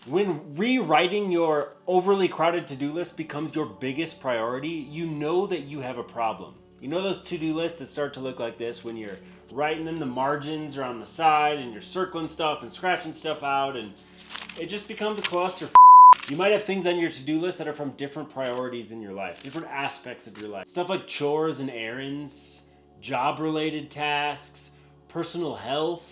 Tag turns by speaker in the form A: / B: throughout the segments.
A: When rewriting your overly crowded to-do list becomes your biggest priority, you know that you have a problem. You know those to-do lists that start to look like this when you're writing in the margins or on the side and you're circling stuff and scratching stuff out, and it just becomes a cluster. You might have things on your to-do list that are from different priorities in your life, different aspects of your life. Stuff like chores and errands, job-related tasks, personal health,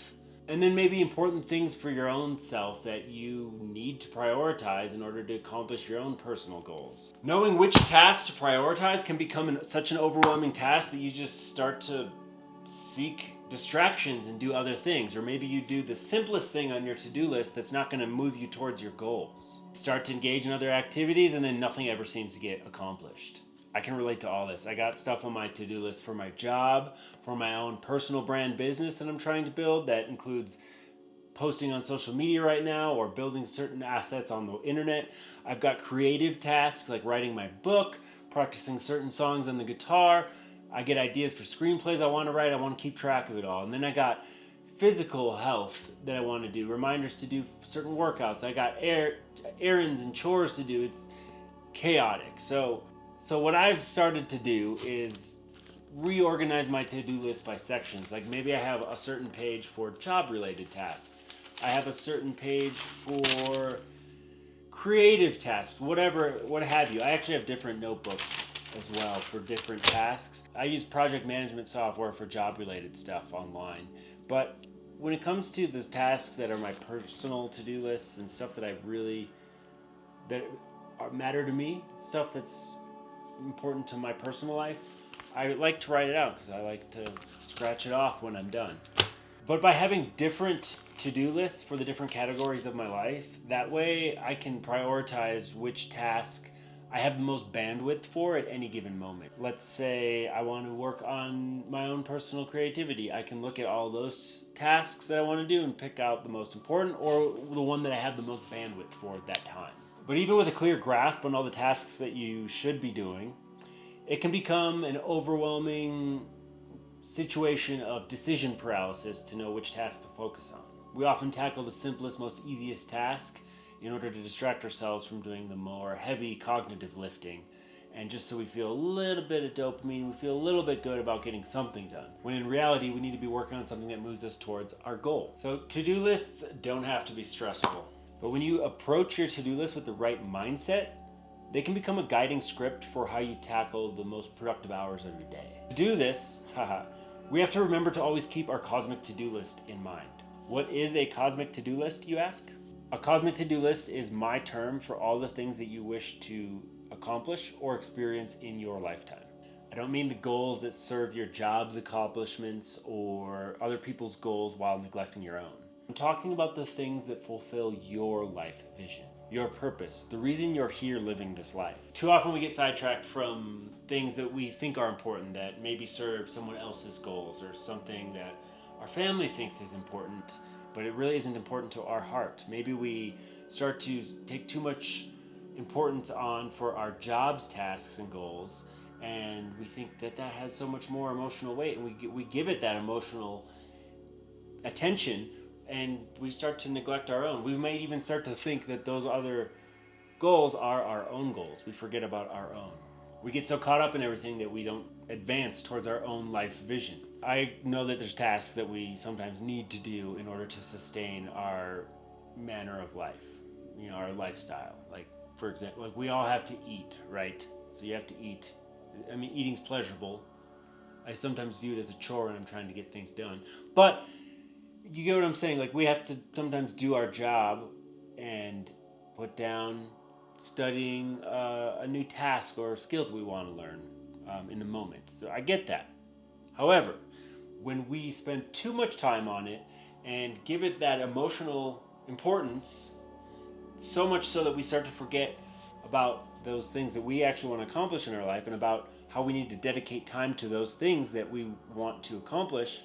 A: and then maybe important things for your own self that you need to prioritize in order to accomplish your own personal goals. Knowing which tasks to prioritize can become such an overwhelming task that you just start to seek distractions and do other things. Or maybe you do the simplest thing on your to-do list that's not going to move you towards your goals. Start to engage in other activities and then nothing ever seems to get accomplished. I can relate to all this. I got stuff on my to-do list for my job, for my own personal brand business that I'm trying to build. That includes posting on social media right now or building certain assets on the internet. I've got creative tasks like writing my book, practicing certain songs on the guitar. I get ideas for screenplays I want to write. I want to keep track of it all. And then I got physical health that I want to do, reminders to do certain workouts. I got errands and chores to do. It's chaotic. So what I've started to do is reorganize my to-do list by sections. Like maybe I have a certain page for job-related tasks. I have a certain page for creative tasks, what have you. I actually have different notebooks as well for different tasks. I use project management software for job-related stuff online. But when it comes to the tasks that are my personal to-do lists and stuff that matter to me, stuff that's important to my personal life, I like to write it out because I like to scratch it off when I'm done. But by having different to-do lists for the different categories of my life, that way I can prioritize which task I have the most bandwidth for at any given moment. Let's say I want to work on my own personal creativity. I can look at all those tasks that I want to do and pick out the most important or the one that I have the most bandwidth for at that time. But even with a clear grasp on all the tasks that you should be doing, it can become an overwhelming situation of decision paralysis to know which task to focus on. We often tackle the simplest, most easiest task in order to distract ourselves from doing the more heavy cognitive lifting, and just so we feel a little bit of dopamine, we feel a little bit good about getting something done, when in reality we need to be working on something that moves us towards our goal. So to-do lists don't have to be stressful, but when you approach your to-do list with the right mindset, they can become a guiding script for how you tackle the most productive hours of your day. To do this, we have to remember to always keep our cosmic to-do list in mind. What is a cosmic to-do list, you ask? A cosmic to-do list is my term for all the things that you wish to accomplish or experience in your lifetime. I don't mean the goals that serve your job's accomplishments or other people's goals while neglecting your own. I'm talking about the things that fulfill your life vision, your purpose, the reason you're here living this life. Too often we get sidetracked from things that we think are important that maybe serve someone else's goals or something that our family thinks is important, but it really isn't important to our heart. Maybe we start to take too much importance on for our job's tasks and goals, and we think that has so much more emotional weight, and we give it that emotional attention, and we start to neglect our own. We might even start to think that those other goals are our own goals. We forget about our own. We get so caught up in everything that we don't advance towards our own life vision. I know that there's tasks that we sometimes need to do in order to sustain our manner of life, our lifestyle. Like, for example, like we all have to eat, right? So you have to eat. I mean, eating's pleasurable. I sometimes view it as a chore when I'm trying to get things done. But you get what I'm saying? Like, we have to sometimes do our job and put down studying a new task or skill that we want to learn in the moment. So I get that. However, when we spend too much time on it and give it that emotional importance, so much so that we start to forget about those things that we actually want to accomplish in our life and about how we need to dedicate time to those things that we want to accomplish,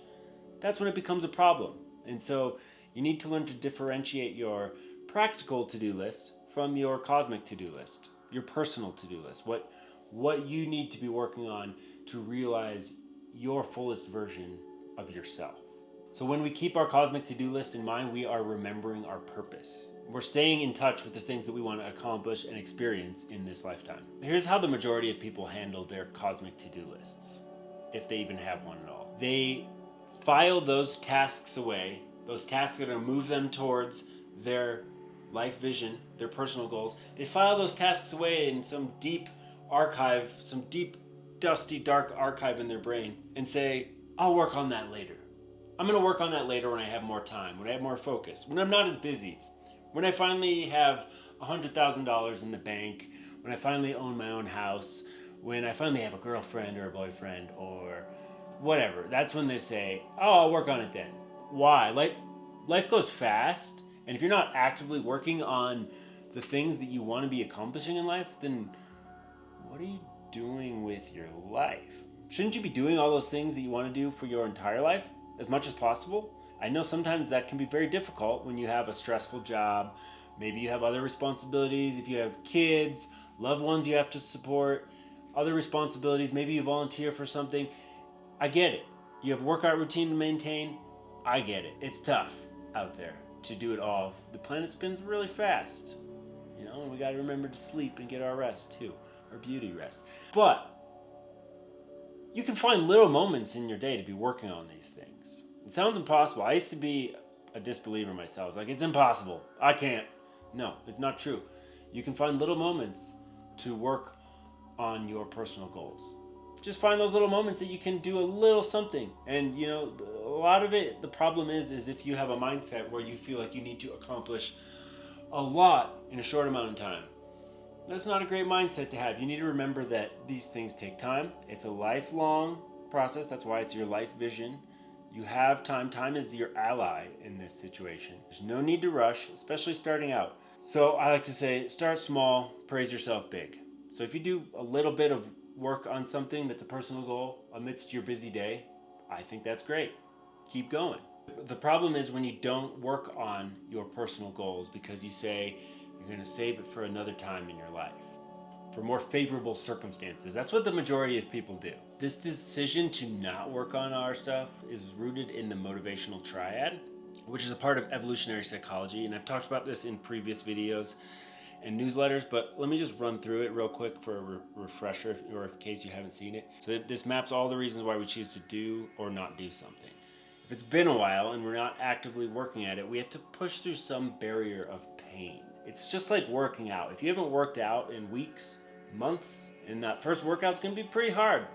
A: that's when it becomes a problem. And so you need to learn to differentiate your practical to-do list from your cosmic to-do list, your personal to-do list, what you need to be working on to realize your fullest version of yourself. So when we keep our cosmic to-do list in mind, we are remembering our purpose. We're staying in touch with the things that we want to accomplish and experience in this lifetime. Here's how the majority of people handle their cosmic to-do lists, if they even have one at all. They file those tasks away, those tasks that are going to move them towards their life vision, their personal goals. They file those tasks away in some deep archive, some deep, dusty, dark archive in their brain, and say, I'll work on that later. I'm going to work on that later when I have more time, when I have more focus, when I'm not as busy, when I finally have $100,000 in the bank, when I finally own my own house, when I finally have a girlfriend or a boyfriend or whatever. That's when they say, oh, I'll work on it then. Why? Life goes fast, and if you're not actively working on the things that you want to be accomplishing in life, then what are you doing with your life? Shouldn't you be doing all those things that you want to do for your entire life as much as possible? I know sometimes that can be very difficult when you have a stressful job. Maybe you have other responsibilities. If you have kids, loved ones you have to support, other responsibilities, maybe you volunteer for something. I get it. You have a workout routine to maintain. I get it. It's tough out there to do it all. The planet spins really fast, and we got to remember to sleep and get our rest too, our beauty rest. But you can find little moments in your day to be working on these things. It sounds impossible. I used to be a disbeliever myself. Like, it's impossible. I can't. No, it's not true. You can find little moments to work on your personal goals. Just find those little moments that you can do a little something. And, a lot of it, the problem is if you have a mindset where you feel like you need to accomplish a lot in a short amount of time. That's not a great mindset to have. You need to remember that these things take time. It's a lifelong process. That's why it's your life vision. You have time. Time is your ally in this situation. There's no need to rush, especially starting out. So I like to say, start small, praise yourself big. So if you do a little bit of work on something that's a personal goal amidst your busy day, I think that's great. Keep going. The problem is when you don't work on your personal goals because you say you're going to save it for another time in your life, for more favorable circumstances. That's what the majority of people do. This decision to not work on our stuff is rooted in the motivational triad, which is a part of evolutionary psychology. And I've talked about this in previous videos and newsletters, but let me just run through it real quick for a refresher, or in case you haven't seen it. So this maps all the reasons why we choose to do or not do something. If it's been a while and we're not actively working at it, we have to push through some barrier of pain. It's just like working out. If you haven't worked out in weeks, months, and that first workout's gonna be pretty hard.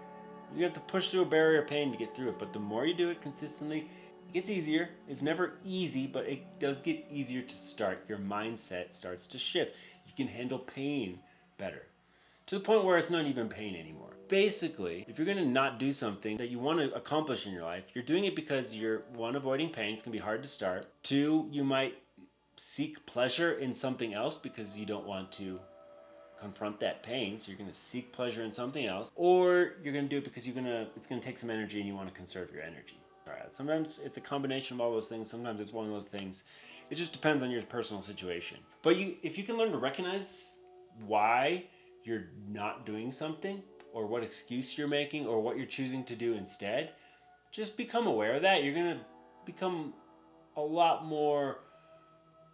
A: You have to push through a barrier of pain to get through it, but the more you do it consistently, it gets easier. It's never easy, but it does get easier to start. Your mindset starts to shift. You can handle pain better, to the point where it's not even pain anymore. Basically, if you're gonna not do something that you want to accomplish in your life, you're doing it because you're, one, avoiding pain. It's gonna be hard to start. Two, you might seek pleasure in something else because you don't want to confront that pain, so you're going to seek pleasure in something else, or you're going to do it because it's going to take some energy and you want to conserve your energy. All right. Sometimes it's a combination of all those things. Sometimes it's one of those things. It just depends on your personal situation. But if you can learn to recognize why you're not doing something, or what excuse you're making, or what you're choosing to do instead, just become aware of that. You're going to become a lot more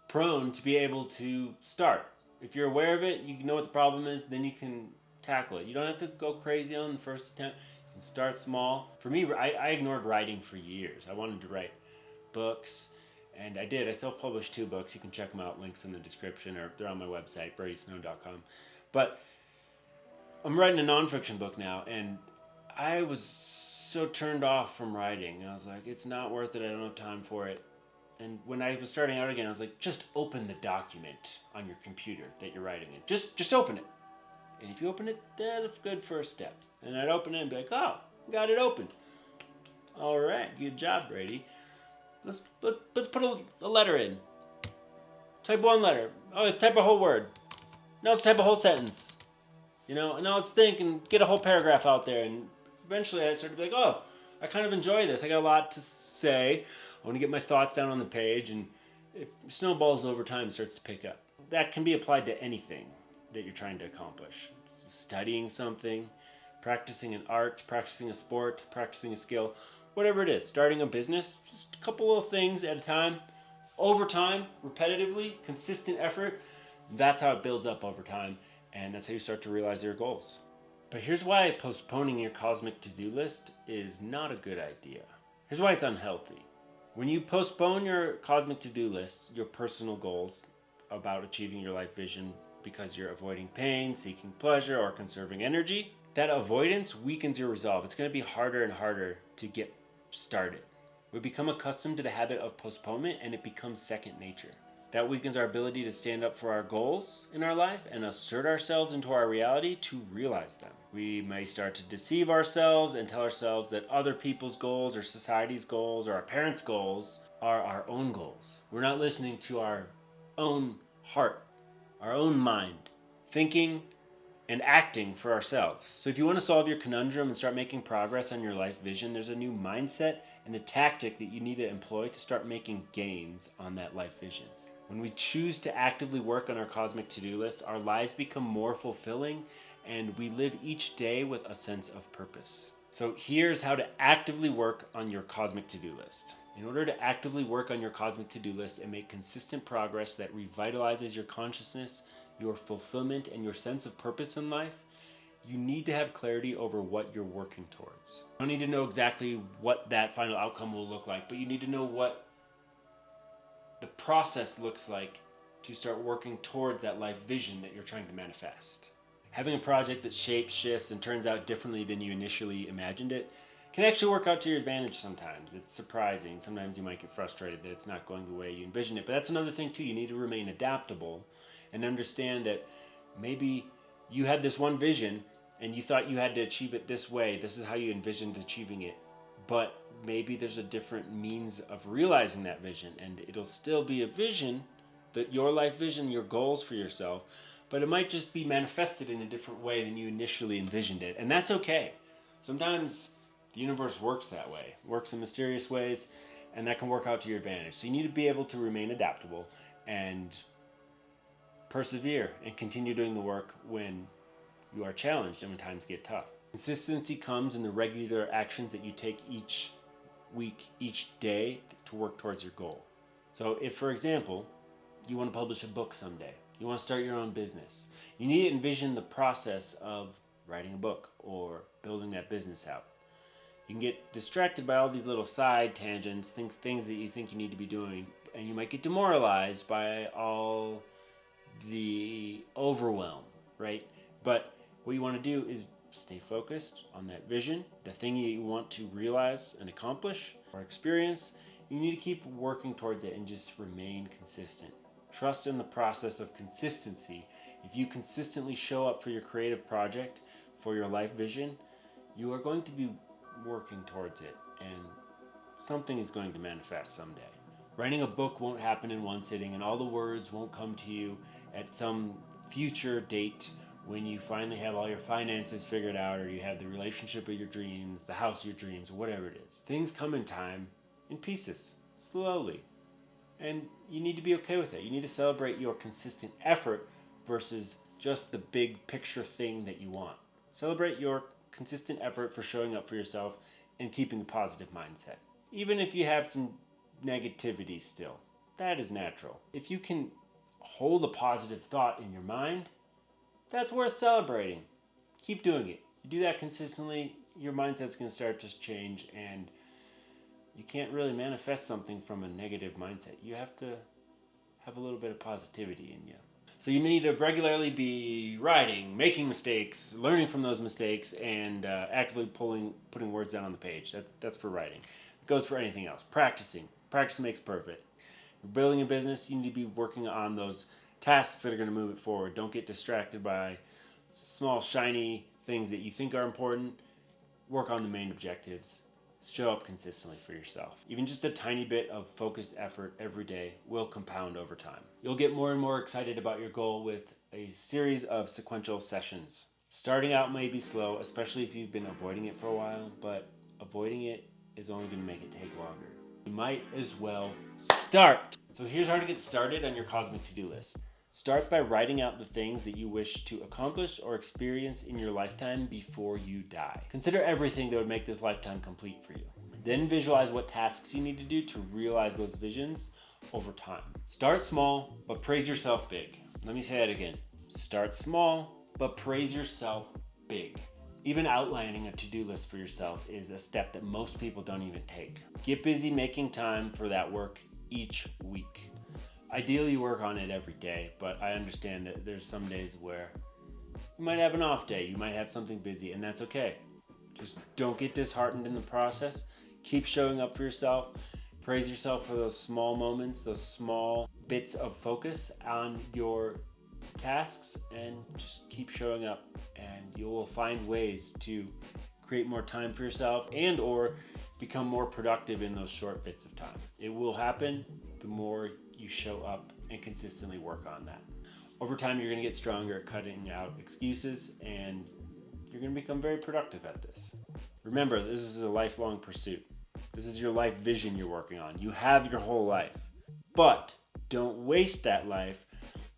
A: prone to be able to start. If you're aware of it, you know what the problem is, then you can tackle it. You don't have to go crazy on the first attempt. You can start small. For me, I ignored writing for years. I wanted to write books, and I did. I self-published 2 books. You can check them out, links in the description, or they're on my website, bradysnow.com. But I'm writing a nonfiction book now, and I was so turned off from writing. I was like, it's not worth it. I don't have time for it. And when I was starting out again, I was like, just open the document on your computer that you're writing in. Just open it. And if you open it, that's a good first step. And I'd open it and be like, oh, got it open. All right, good job, Brady. Let's put a letter in. Type 1 letter. Oh, let's type a whole word. Now let's type a whole sentence. And now let's think and get a whole paragraph out there. And eventually I started to be like, oh, I kind of enjoy this. I got a lot to say. I want to get my thoughts down on the page, and it snowballs over time, starts to pick up. That can be applied to anything that you're trying to accomplish. Studying something, practicing an art, practicing a sport, practicing a skill, whatever it is, starting a business, just a couple little things at a time. Over time, repetitively, consistent effort, that's how it builds up over time, and that's how you start to realize your goals. But here's why postponing your cosmic to-do list is not a good idea. Here's why it's unhealthy. When you postpone your cosmic to-do list, your personal goals about achieving your life vision because you're avoiding pain, seeking pleasure, or conserving energy, that avoidance weakens your resolve. It's going to be harder and harder to get started. We become accustomed to the habit of postponement, and it becomes second nature. That weakens our ability to stand up for our goals in our life and assert ourselves into our reality to realize them. We may start to deceive ourselves and tell ourselves that other people's goals or society's goals or our parents' goals are our own goals. We're not listening to our own heart, our own mind, thinking and acting for ourselves. So if you want to solve your conundrum and start making progress on your life vision, there's a new mindset and a tactic that you need to employ to start making gains on that life vision. When we choose to actively work on our cosmic to-do list, our lives become more fulfilling and we live each day with a sense of purpose. So here's how to actively work on your cosmic to-do list. In order to actively work on your cosmic to-do list and make consistent progress that revitalizes your consciousness, your fulfillment, and your sense of purpose in life, you need to have clarity over what you're working towards. You don't need to know exactly what that final outcome will look like, but you need to know what the process looks like to start working towards that life vision that you're trying to manifest. Having a project that shapes, shifts, and turns out differently than you initially imagined it can actually work out to your advantage sometimes. It's surprising. Sometimes you might get frustrated that it's not going the way you envisioned it. But that's another thing too. You need to remain adaptable and understand that maybe you had this one vision and you thought you had to achieve it this way. This is how you envisioned achieving it. But maybe there's a different means of realizing that vision, and it'll still be a vision, that your life vision, your goals for yourself, but it might just be manifested in a different way than you initially envisioned it, and that's okay. Sometimes the universe works that way, works in mysterious ways, and that can work out to your advantage. So you need to be able to remain adaptable and persevere and continue doing the work when you are challenged and when times get tough. Consistency comes in the regular actions that you take each week, each day to work towards your goal. So if, for example, you want to publish a book someday, you want to start your own business, you need to envision the process of writing a book or building that business out. You can get distracted by all these little side tangents, things that you think you need to be doing, and you might get demoralized by all the overwhelm, right? But what you want to do is stay focused on that vision, the thing you want to realize and accomplish or experience. You need to keep working towards it and just remain consistent. Trust in the process of consistency. If you consistently show up for your creative project, for your life vision, you are going to be working towards it, and something is going to manifest someday. Writing a book won't happen in one sitting, and all the words won't come to you at some future date when you finally have all your finances figured out, or you have the relationship of your dreams, the house of your dreams, or whatever it is. Things come in time, in pieces, slowly. And you need to be okay with it. You need to celebrate your consistent effort versus just the big picture thing that you want. Celebrate your consistent effort for showing up for yourself and keeping a positive mindset. Even if you have some negativity still, that is natural. If you can hold a positive thought in your mind, that's worth celebrating. Keep doing it. You do that consistently, your mindset's going to start to change, and you can't really manifest something from a negative mindset. You have to have a little bit of positivity in you. So you need to regularly be writing, making mistakes, learning from those mistakes, and actively putting words down on the page. That's for writing. It goes for anything else. Practicing. Practice makes perfect. You're building a business, you need to be working on those tasks that are going to move it forward. Don't get distracted by small, shiny things that you think are important. Work on the main objectives. Show up consistently for yourself. Even just a tiny bit of focused effort every day will compound over time. You'll get more and more excited about your goal with a series of sequential sessions. Starting out may be slow, especially if you've been avoiding it for a while, but avoiding it is only going to make it take longer. You might as well start. So here's how to get started on your cosmic to-do list. Start by writing out the things that you wish to accomplish or experience in your lifetime before you die. Consider everything that would make this lifetime complete for you. Then visualize what tasks you need to do to realize those visions over time. Start small, but praise yourself big. Let me say that again. Start small, but praise yourself big. Even outlining a to-do list for yourself is a step that most people don't even take. Get busy making time for that work each week. Ideally, work on it every day, but I understand that there's some days where you might have an off day, you might have something busy, and that's okay. Just don't get disheartened in the process. Keep showing up for yourself. Praise yourself for those small moments, those small bits of focus on your tasks, and just keep showing up, and you will find ways to create more time for yourself and or become more productive in those short bits of time. It will happen the more you show up and consistently work on that. Over time, you're going to get stronger at cutting out excuses, and you're going to become very productive at this. Remember, this is a lifelong pursuit. This is your life vision you're working on. You have your whole life, but don't waste that life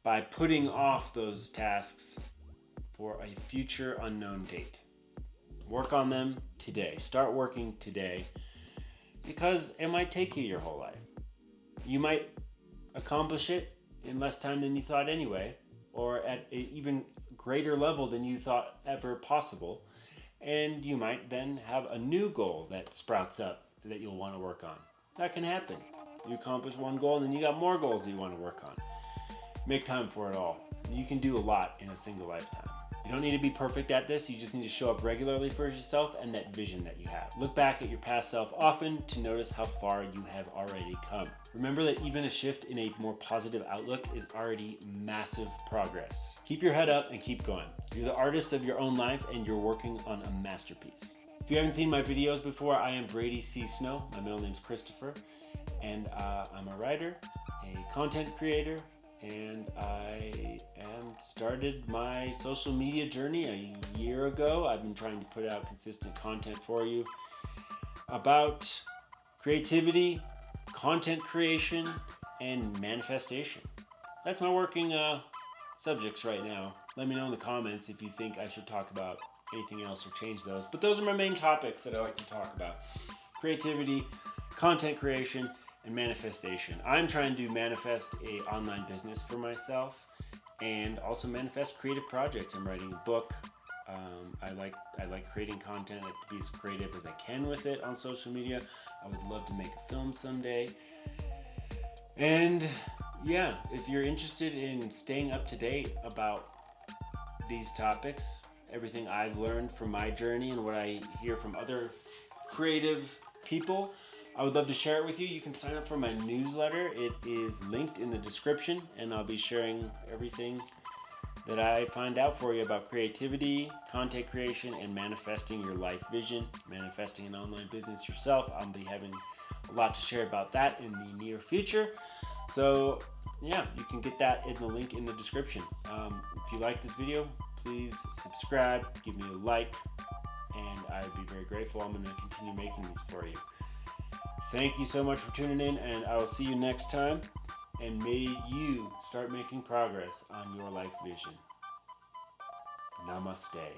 A: by putting off those tasks for a future unknown date. Work on them today. Start working today, because it might take you your whole life. You might accomplish it in less time than you thought anyway, or at an even greater level than you thought ever possible. And you might then have a new goal that sprouts up that you'll want to work on. That can happen. You accomplish one goal and then you got more goals that you want to work on. Make time for it all. You can do a lot in a single lifetime. You don't need to be perfect at this. You just need to show up regularly for yourself and that vision that you have. Look back at your past self often to notice how far you have already come. Remember that even a shift in a more positive outlook is already massive progress. Keep your head up and keep going. You're the artist of your own life and you're working on a masterpiece. If you haven't seen my videos before, I am Brady C. Snow. My middle name's Christopher, and I'm a writer, a content creator, and I started my social media journey a year ago. I've been trying to put out consistent content for you about creativity, content creation, and manifestation. That's my working subjects right now. Let me know in the comments if you think I should talk about anything else or change those. But those are my main topics that I like to talk about: creativity, content creation, and manifestation. I'm trying to manifest an online business for myself and also manifest creative projects. I'm writing a book. I like creating content. I like to be as creative as I can with it on social media. I would love to make a film someday. And yeah, if you're interested in staying up to date about these topics, everything I've learned from my journey and what I hear from other creative people, I would love to share it with you. You can sign up for my newsletter. It is linked in the description, and I'll be sharing everything that I find out for you about creativity, content creation, and manifesting your life vision, manifesting an online business yourself. I'll be having a lot to share about that in the near future. So yeah, you can get that in the link in the description. If you like this video, please subscribe, give me a like, and I'd be very grateful. I'm going to continue making these for you. Thank you so much for tuning in, and I will see you next time. And may you start making progress on your life vision. Namaste.